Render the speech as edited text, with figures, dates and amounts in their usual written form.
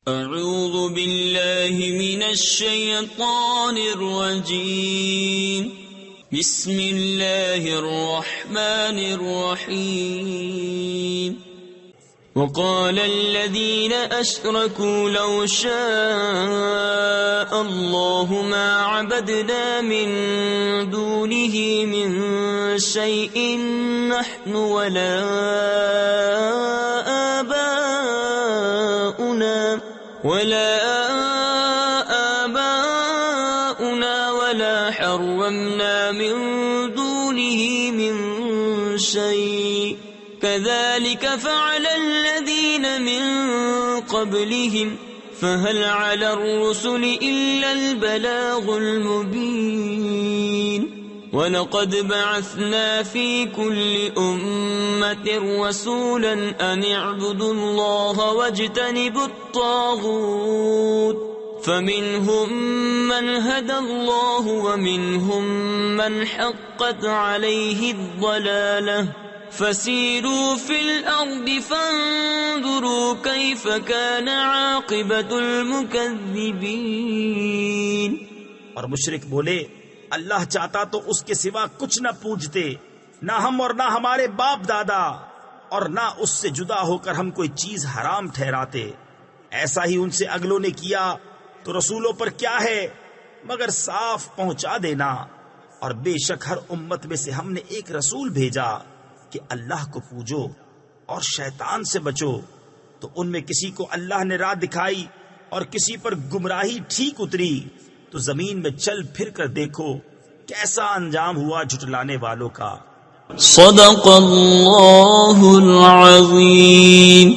اعوذ باللہ من الشیطان الرجیم بسم اللہ الرحمن الرحیم وقال الذين أشركوا لو شاء الله ما عبدنا من دونه من شيء نحن ولا آباؤنا ولا حرمنا من دونه من شيء كذلك فعل الذين من قبلهم فهل على الرسل إلا البلاغ المبين ولقد بعثنا في كل أمة رسولا أن اعبدوا الله واجتنبوا الطاغوت فمنهم من هدى الله ومنهم من حقت عليه الضلالة فسيروا في الأرض فانظروا كيف كان عاقبة المكذبين۔ اور مشرک بولے اللہ چاہتا تو اس کے سوا کچھ نہ پوجتے، نہ ہم اور نہ ہمارے باپ دادا، اور نہ اس سے جدا ہو کر ہم کوئی چیز حرام ٹھہراتے۔ ایسا ہی ان سے اگلوں نے کیا تو رسولوں پر کیا ہے مگر صاف پہنچا دینا۔ اور بے شک ہر امت میں سے ہم نے ایک رسول بھیجا کہ اللہ کو پوجو اور شیطان سے بچو، تو ان میں کسی کو اللہ نے راہ دکھائی اور کسی پر گمراہی ٹھیک اتری، تو زمین میں چل پھر کر دیکھو کیسا انجام ہوا جھٹلانے والوں کا۔ صدق اللہ العظیم۔